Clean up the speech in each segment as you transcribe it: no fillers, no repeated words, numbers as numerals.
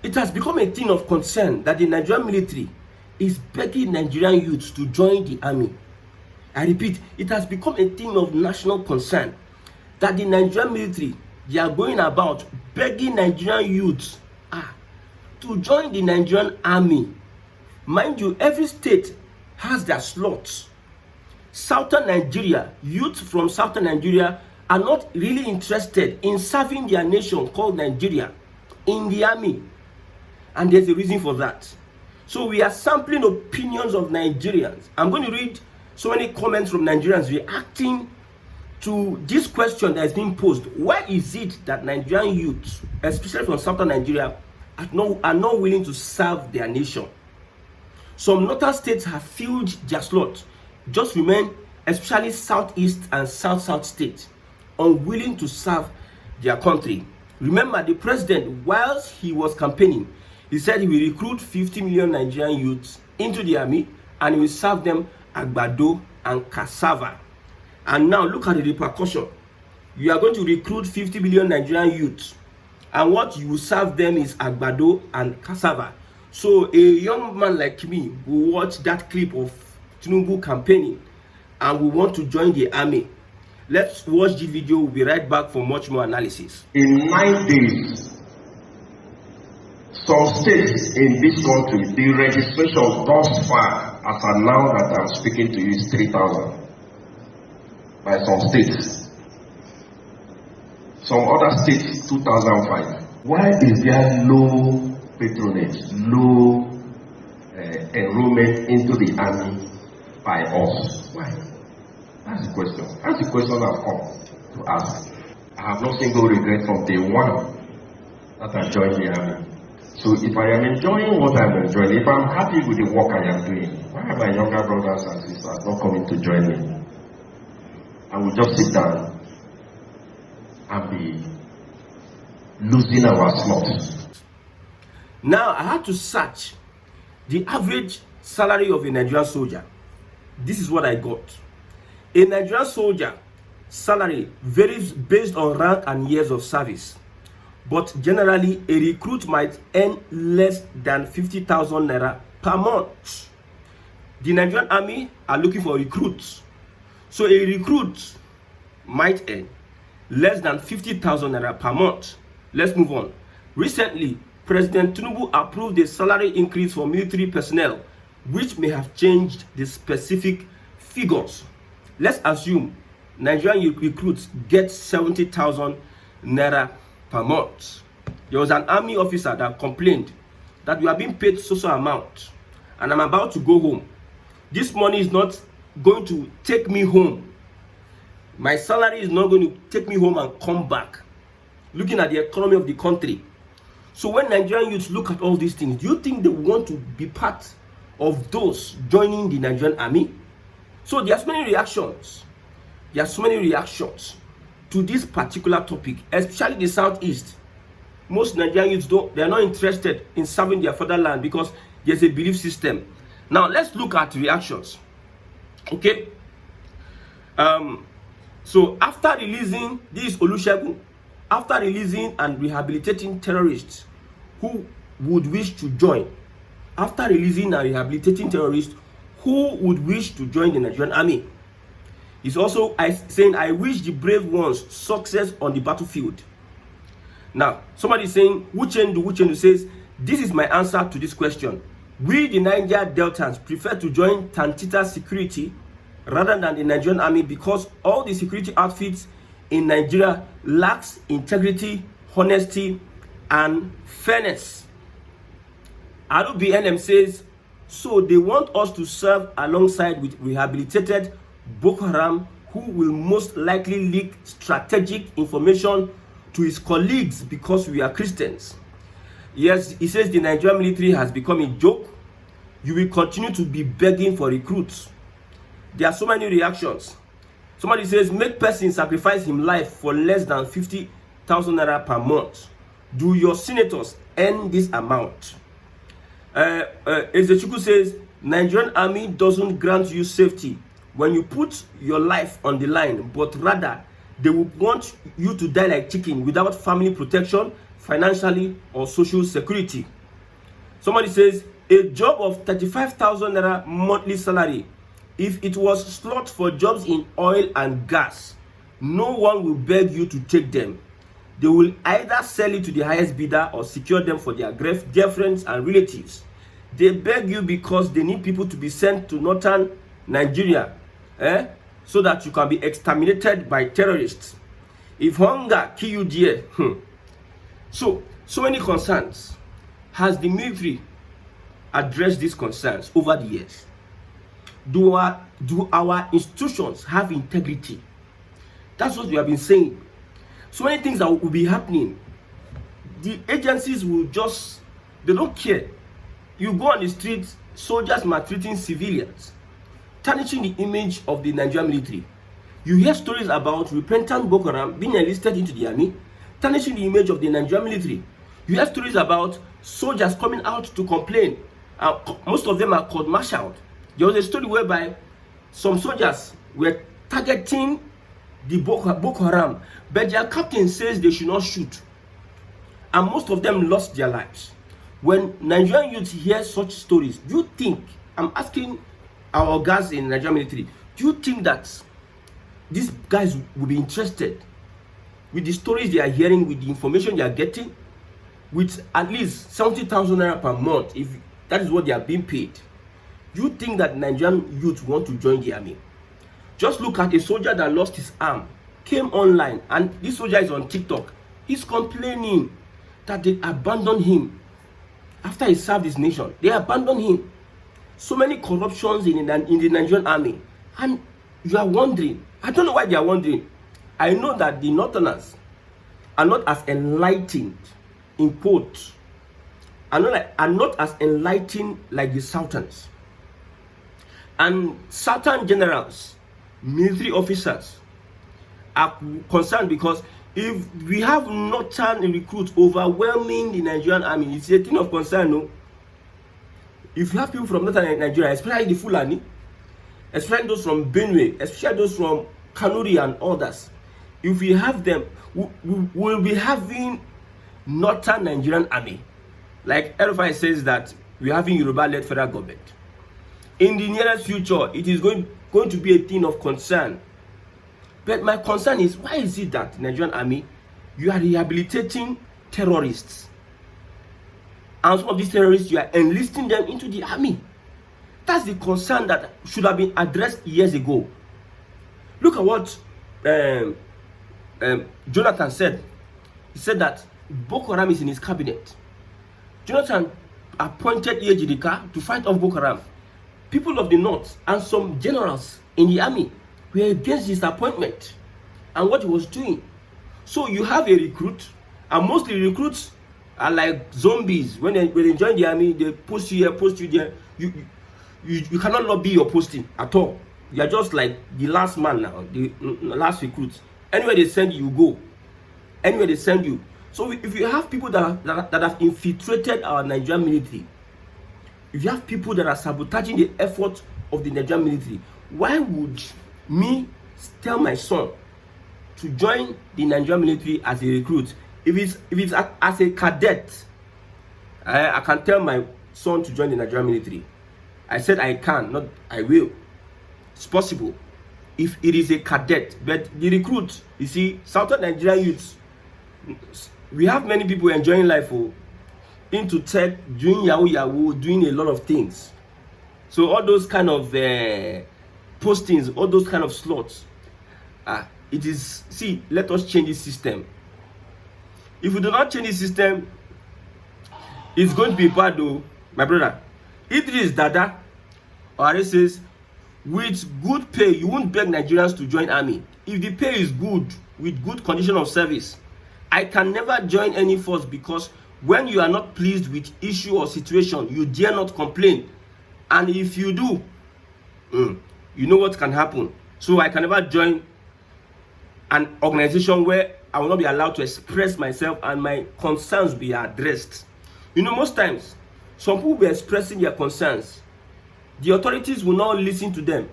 It has become a thing of concern that the Nigerian military is begging Nigerian youths to join the army. I repeat, it has become a thing of national concern that the Nigerian military, they are going about begging Nigerian youths to join the Nigerian army. Mind you, every state has their slots. Southern Nigeria, youth from Southern Nigeria are not really interested in serving their nation called Nigeria in the army. And there's a reason for that. So we are sampling opinions of Nigerians. I'm going to read so many comments from Nigerians reacting to this question that has been posed. Why is it that Nigerian youths, especially from Southern Nigeria, are not willing to serve their nation? Some northern states have filled their slots, just remain, especially southeast and south states, unwilling to serve their country. Remember, the president, whilst he was campaigning, he said he will recruit 50 million Nigerian youths into the army and he will serve them agbado and cassava. And now look at the repercussion. You are going to recruit 50 million Nigerian youths, and what you will serve them is agbado and cassava. So a young man like me will watch that clip of Tinubu campaigning and will want to join the army. Let's watch the video. We'll be right back for much more analysis. In 9 days, some states in this country, the registration thus far, as of now that I'm speaking to you, is 3,000 by some states. Some other states, 2,005. Why is there low patronage, low enrollment into the army by us? Why? That's the question. That's the question I've come to ask. I have no single regret from day one that I joined the army. So if I am enjoying what I'm enjoying, if I'm happy with the work I am doing, why are my younger brothers and sisters not coming to join me? I will just sit down and be losing our slots. Now I had to search the average salary of a Nigerian soldier. This is what I got. A Nigerian soldier salary varies based on rank and years of service, but generally a recruit might earn less than 50,000 naira per month. The Nigerian army are looking for recruits, so a recruit might earn less than 50,000 naira per month. Let's move on. Recently, President Tinubu approved a salary increase for military personnel, which may have changed the specific figures. Let's assume Nigerian recruits get 70,000 naira per month. There was an army officer that complained that we are being paid so amount and I'm about to go home. This money is not going to take me home. My salary is not going to take me home and come back. Looking at the economy of the country. So when Nigerian youths look at all these things, do you think they want to be part of those joining the Nigerian army? So there are so many reactions. There are so many reactions to this particular topic, especially the southeast. Most Nigerian youths they are not interested in serving their fatherland because there's a belief system. Now let's look at reactions. Okay. So after releasing this Olusegun, after releasing and rehabilitating terrorists who would wish to join, after releasing and rehabilitating terrorists who would wish to join the Nigerian army, he's also saying, I wish the brave ones success on the battlefield. Now, somebody is saying, Wuchendu says, this is my answer to this question. We, the Niger Deltans, prefer to join Tantita Security rather than the Nigerian army because all the security outfits in Nigeria lacks integrity, honesty, and fairness. Alu BNM says, so they want us to serve alongside with rehabilitated Bokoharam who will most likely leak strategic information to his colleagues because we are Christians. Yes, he says the Nigerian military has become a joke. You will continue to be begging for recruits. There are so many reactions. Somebody says, make person sacrifice him life for less than 50,000 naira per month. Do your senators earn this amount? Ezechiku says, Nigerian army doesn't grant you safety when you put your life on the line, but rather they will want you to die like chicken without family protection, financially or social security. Somebody says a job of 35,000 naira monthly salary, if it was slot for jobs in oil and gas, no one will beg you to take them. They will either sell it to the highest bidder or secure them for their friends and relatives. They beg you because they need people to be sent to northern Nigeria, so that you can be exterminated by terrorists. If hunger kill you there, so many concerns. Has the military addressed these concerns over the years? Do our institutions have integrity? That's what we have been saying. So many things that will be happening. The agencies will just, they don't care. You go on the streets, soldiers maltreating civilians, tarnishing the image of the Nigerian military. You hear stories about repentant Bokoharam being enlisted into the army, tarnishing the image of the Nigerian military. You hear stories about soldiers coming out to complain. Most of them are court-martialed. There was a story whereby some soldiers were targeting the Bokoharam, but their captain says they should not shoot. And most of them lost their lives. When Nigerian youth hear such stories, do you think, I'm asking our guys in Nigerian military, do you think that these guys will be interested with the stories they are hearing, with the information they are getting, with at least 70,000 naira per month, if that is what they are being paid? Do you think that Nigerian youth want to join the army? Just look at a soldier that lost his arm, came online, and this soldier is on TikTok. He's complaining that they abandoned him after he served his nation. They abandoned him. So many corruptions in the Nigerian army, and you are wondering. I don't know why they are wondering. I know that the Northerners are not as enlightened, in quotes, are not as enlightened like the Southerns. And Southern generals, military officers are concerned because if we have Northern recruits overwhelming the Nigerian army, it's a thing of concern, no? If you have people from Northern Nigeria, especially the Fulani, especially those from Benue, especially those from Kanuri and others, if we have them, we will be having Northern Nigerian army. Like RFI says that we're having Yoruba-led federal government. In the nearest future, it is going to be a thing of concern. But my concern is, why is it that the Nigerian army, you are rehabilitating terrorists? And some of these terrorists, you are enlisting them into the army. That's the concern that should have been addressed years ago. Look at what Jonathan said. He said that Bokoharam is in his cabinet. Jonathan appointed Ejidika to fight off Bokoharam. People of the north and some generals in the army were against his appointment and what he was doing. So you have a recruit, and mostly recruits are like zombies. When they join the army, they post you here, post you there. You cannot lobby your posting at all. You are just like the last man now, the last recruit. Anywhere they send you, you go. Anywhere they send you. So if you have people that have infiltrated our Nigerian military, if you have people that are sabotaging the effort of the Nigerian military, why would me tell my son to join the Nigerian military as a recruit? If it's as a cadet, I can tell my son to join the Nigerian military. I said I can, not I will. It's possible if it is a cadet. But the recruit, you see, Southern Nigerian youths, we have many people enjoying life into tech, doing yahoo, doing a lot of things. So all those kind of postings, all those kind of slots, it is, see, let us change this system. If we do not change this system, it's going to be bad though, my brother. Idris Dada or says, with good pay, you won't beg Nigerians to join army. If the pay is good, with good condition of service, I can never join any force, because when you are not pleased with issue or situation, you dare not complain. And if you do, you know what can happen. So I can never join an organization where I will not be allowed to express myself and my concerns be addressed. You know, most times, some people will be expressing their concerns. The authorities will not listen to them.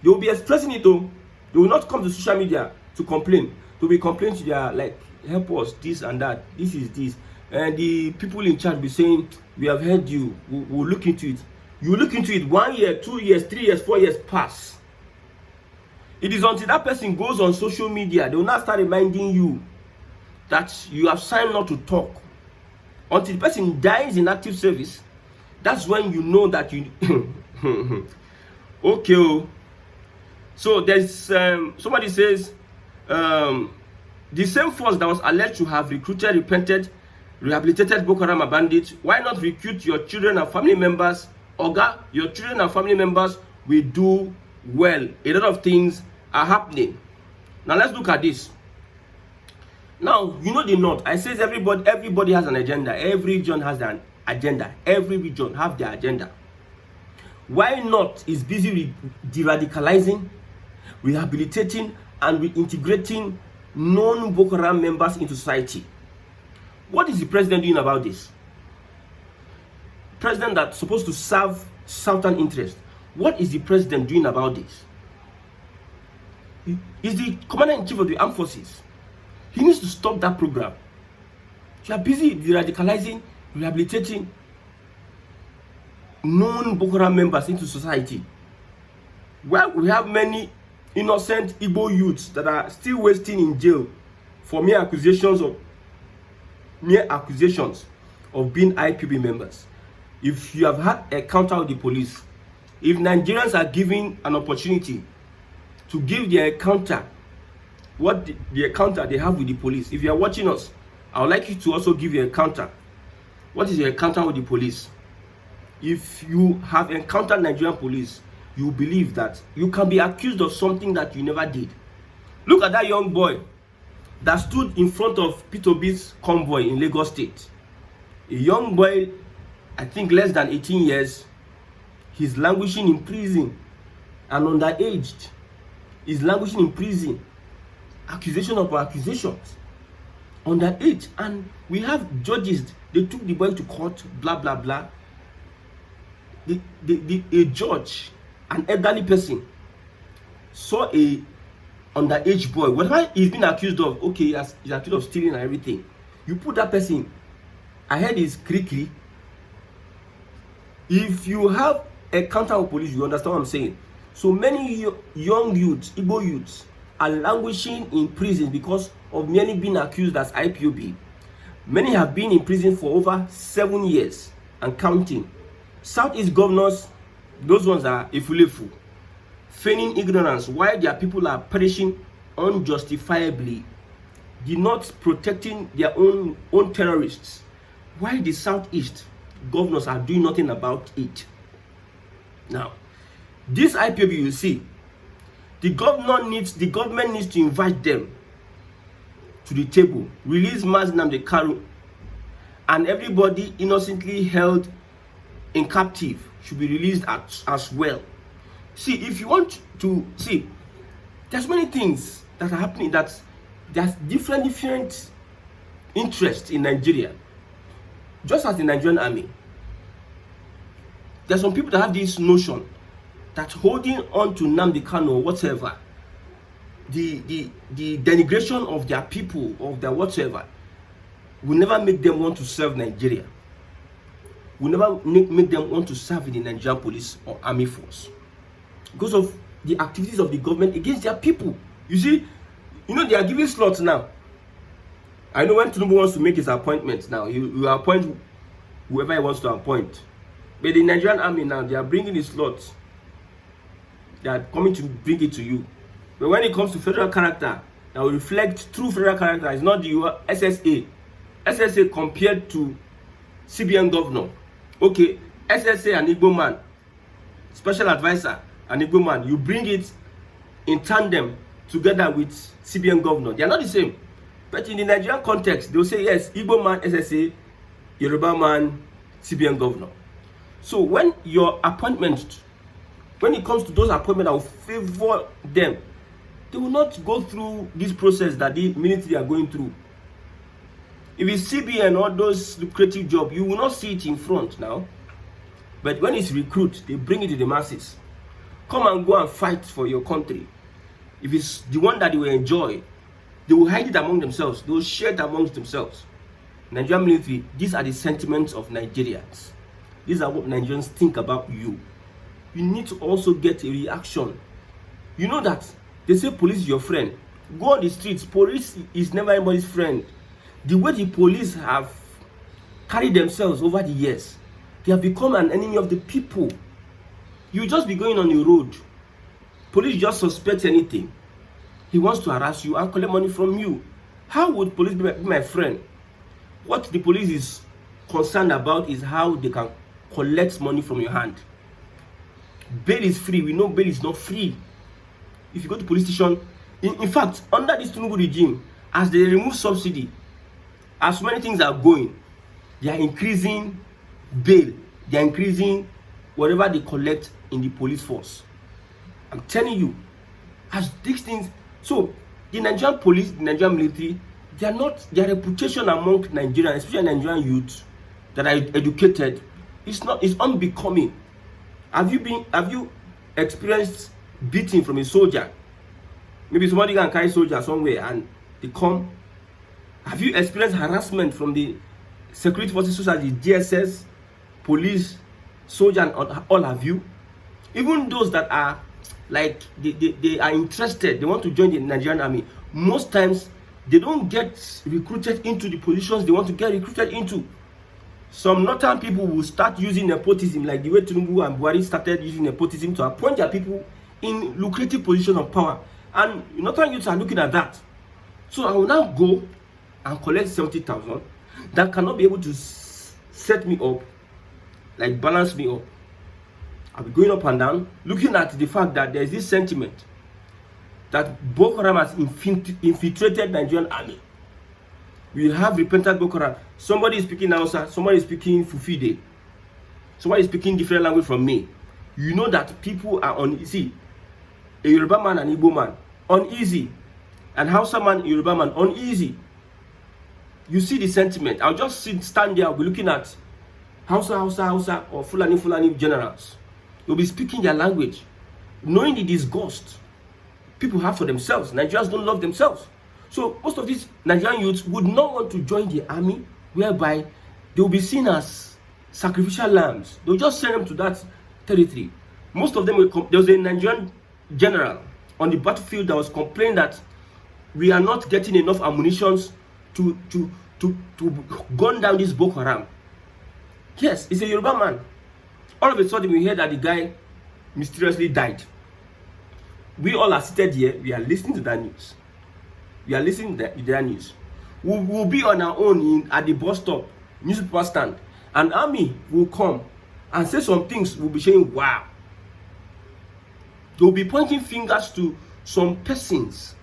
They will be expressing it though. They will not come to social media to complain. They will be complaining to their help us, this and that, this is this. And the people in charge be saying, we have heard you, we'll look into it. You look into it, 1 year, 2 years, 3 years, 4 years pass. It is until that person goes on social media, they will now start reminding you that you have signed not to talk. Until the person dies in active service, that's when you know that you okay. So there's somebody says the same force that was alleged to have recruited, repented, rehabilitated Bokoharam bandits, why not recruit your children and family members? Oga, your children and family members will do well. A lot of things are happening. Now let's look at this. Now, you know the North. I says everybody has an agenda. Every region has an agenda. Every region have their agenda. Why North is busy de-radicalizing, rehabilitating, and reintegrating non-Boko Haram members into society. What is the president doing about this? President that's supposed to serve Southern interest. What is the president doing about this? He's the commander-in-chief of the armed forces. He needs to stop that program. You are busy de-radicalizing, rehabilitating non-Boko Haram members into society. Well, we have many innocent Igbo youths that are still wasting in jail for mere accusations of being IPOB members. If you have had a encounter with the police, if Nigerians are given an opportunity to give their encounter, what the encounter they have with the police, if you are watching us, I would like you to also give your encounter. What is your encounter with the police? If you have encountered Nigerian police, you believe that you can be accused of something that you never did. Look at that young boy that stood in front of P2B's convoy in Lagos State. A young boy, I think less than 18 years, he's languishing in prison, and underaged. He's languishing in prison. Accusation upon accusations. Underage. And we have judges, they took the boy to court, blah, blah, blah. A judge, an elderly person, saw a underage boy. Whatever he's been accused of, okay, he's accused of stealing and everything. You put that person, I heard is krikri. If you have a counter with police, you understand what I'm saying. So many young youths, Igbo youths, are languishing in prison because of many being accused as IPOB. Many have been in prison for over 7 years and counting. Southeast governors, those ones are ifulefu, feigning ignorance why their people are perishing unjustifiably, the North protecting their own terrorists. Why the Southeast governors are doing nothing about it. Now, this IPOB, you see, the government needs to invite them to the table, release Nnamdi Kanu, and everybody innocently held in captive should be released as well. See, if you want to see, there's many things that are happening, that there's different interests in Nigeria. Just as the Nigerian army, there's some people that have this notion that holding on to Nnamdi Kanu or whatever, the denigration of their people, of their whatever, will never make them want to serve Nigeria. Will never make them want to serve in the Nigerian police or army force because of the activities of the government against their people. You see, you know, they are giving slots now. I know when Tinubu wants to make his appointment now, he will appoint whoever he wants to appoint. But the Nigerian army now, they are bringing the slots. They are coming to bring it to you. But when it comes to federal character, that will reflect true federal character. It's not the SSA. SSA compared to CBN governor. Okay, SSA and Igbo man, special advisor and Igbo man, you bring it in tandem together with CBN governor. They are not the same. But in the Nigerian context, they will say, yes, Igbo man, SSA, Yoruba man, CBN governor. So when your appointment, when it comes to those appointments that will favor them, they will not go through this process that the military are going through. If it's CBN or those lucrative jobs, you will not see it in front now. But when it's recruit, they bring it to the masses. Come and go and fight for your country. If it's the one that you will enjoy, They will hide it among themselves. They will share it amongst themselves. Nigerian military, these are the sentiments of Nigerians. These are what Nigerians think about you. You need to also get a reaction. You know that they say police is your friend. Go on the streets. Police is never anybody's friend. The way the police have carried themselves over the years, they have become an enemy of the people. You just be going on the road. Police just suspect anything. He wants to harass you and collect money from you. How would police be my friend? What the police is concerned about is how they can collect money from your hand. Bail is free. We know bail is not free. If you go to police station, in fact, under this Tinubu regime, as they remove subsidy, as many things are going, they are increasing bail. They are increasing whatever they collect in the police force. I'm telling you, as these things, so the Nigerian police, the Nigerian military, they are not, their reputation among Nigerians, especially Nigerian youths that are educated, it's unbecoming. Have you experienced beating from a soldier? Maybe somebody can carry soldier somewhere and they come. Have you experienced harassment from the security forces such as the DSS, police, soldier, and all have you? Even those that are like they are interested, they want to join the Nigerian army, most times they don't get recruited into the positions they want to get recruited into. Some northern people will start using nepotism, like the way Tinubu and Buhari started using nepotism to appoint their people in lucrative positions of power. And northern youths are looking at that. So I will now go and collect 70,000 that cannot be able to set me up, like balance me up. I'll be going up and down, looking at the fact that there is this sentiment that Bokoharam has infiltrated Nigerian army. We have repentant Bokoharam. Somebody is speaking Hausa, somebody is speaking Fufide, somebody is speaking different language from me. You know that people are uneasy. A Yoruba man and Igbo man, uneasy. And Hausa man, Yoruba man, uneasy. You see the sentiment. I'll just stand there, I'll be looking at Hausa, or Fulani generals. They'll be speaking their language, knowing the disgust people have for themselves. Nigerians don't love themselves. So most of these Nigerian youths would not want to join the army, whereby they will be seen as sacrificial lambs. They'll just send them to that territory. Most of them will come. There was a Nigerian general on the battlefield that was complaining that we are not getting enough ammunition to gun down this Bokoharam. Yes, it's a Yoruba man. All of a sudden we hear that the guy mysteriously died. We all are seated here, we are listening to that news. We are listening to that news. We'll be on our own at the bus stop, newspaper stand, and army will come and say some things. We'll be saying, wow. They'll be pointing fingers to some persons,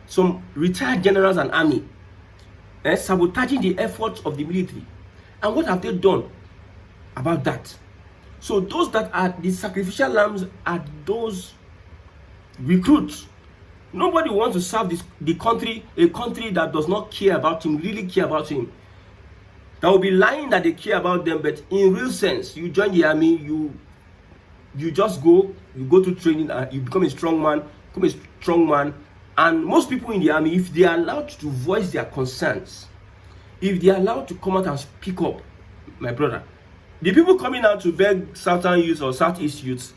some retired generals and army, sabotaging the efforts of the military. And what have they done about that? So those that are the sacrificial lambs are those recruits. Nobody wants to serve the country, a country that does not care about him, really care about him. That will be lying that they care about them, but in real sense, you join the army, you just go to training, and you become a strong man, and most people in the army, if they are allowed to voice their concerns, if they are allowed to come out and speak up, my brother, the people coming out to beg southern youths or southeast youths,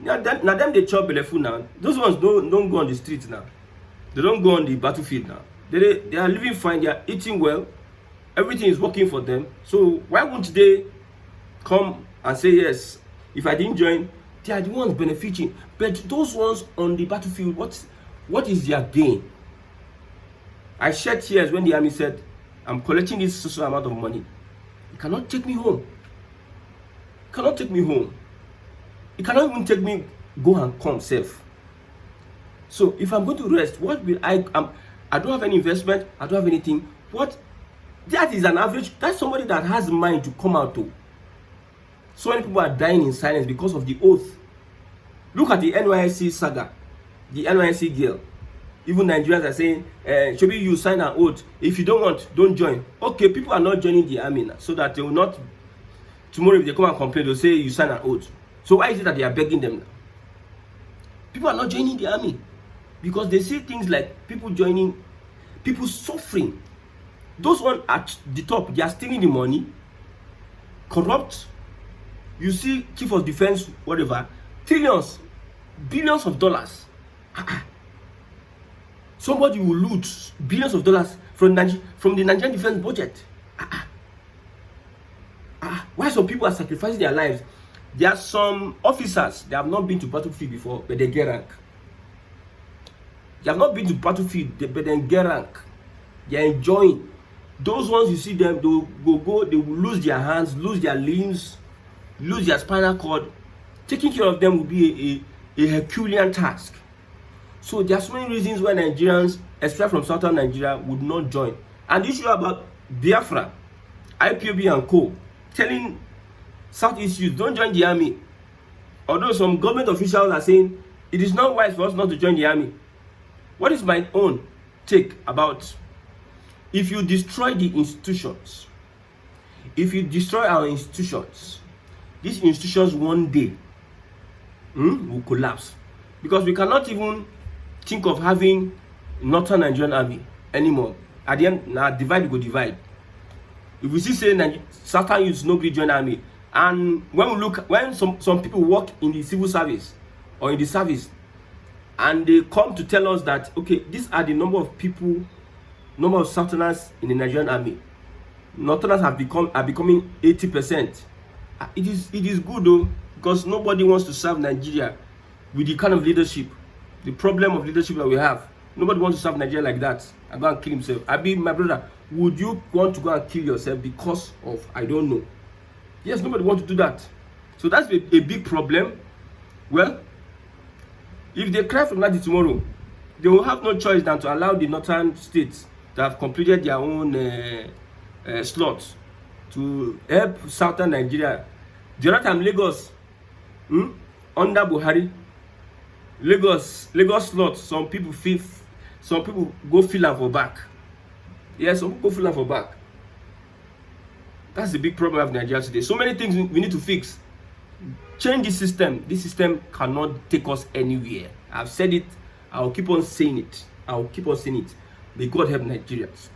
now them they chop belle food now. Those ones don't go on the streets now. They don't go on the battlefield now. They are living fine. They are eating well. Everything is working for them. So why won't they come and say yes? If I didn't join, they are the ones benefiting. But those ones on the battlefield, what is their gain? I shed tears when the army said, "I'm collecting this social amount of money. You cannot take me home. You cannot take me home. It cannot even take me go and come safe." So if I'm going to rest, what will I don't have any investment, I don't have anything. What? That is an average, that's somebody that has mind to come out to. So many people are dying in silence because of the oath. Look at the NYSC saga, the NYSC girl. Even Nigerians are saying, should you sign an oath? If you don't want, don't join. Okay, people are not joining the army now, so that they will not, tomorrow if they come and complain, they'll say you sign an oath. So why is it that they are begging them now? People are not joining the army because they see things like people joining people suffering. Those one at the top, they are stealing the money, corrupt. You see, chief of defense, whatever, trillions, billions of dollars. Somebody will loot billions of dollars from the Nigerian defense budget. Why some people are sacrificing their lives? There are some officers, they have not been to battlefield before, but they get rank. They have not been to battlefield, but they get rank. They are enjoying. Those ones, you see them, they will they will lose their hands, lose their limbs, lose their spinal cord. Taking care of them will be a Herculean task. So there are so many reasons why Nigerians, especially from southern Nigeria, would not join. And the issue about Biafra, IPOB and co, telling Southeast youth, don't join the army. Although some government officials are saying it is not wise for us not to join the army. What is my own take about, if you destroy the institutions, if you destroy our institutions, these institutions one day will collapse. Because we cannot even think of having Northern Nigerian army anymore. At the end, now divide, we go divide. If we see say Southern youths no gree join army, and when some people work in the civil service or in the service, and they come to tell us that, okay, these are the number of Southerners in the Nigerian army. Northerners are becoming 80%. It is good though, because nobody wants to serve Nigeria with the kind of leadership, the problem of leadership that we have. Nobody wants to serve Nigeria like that and go and kill himself. My brother, would you want to go and kill yourself because of, I don't know? Yes, nobody wants to do that. So that's a big problem. Well, if they cry from that tomorrow, they will have no choice than to allow the northern states that have completed their own slots to help southern Nigeria. The other time, Lagos, under Buhari, Lagos slots, some people go fill am for back. Yes, some people go fill am for back. That's the big problem of Nigeria today. So many things we need to fix. Change the system. This system cannot take us anywhere. I've said it. I'll keep on saying it. May God help Nigerians.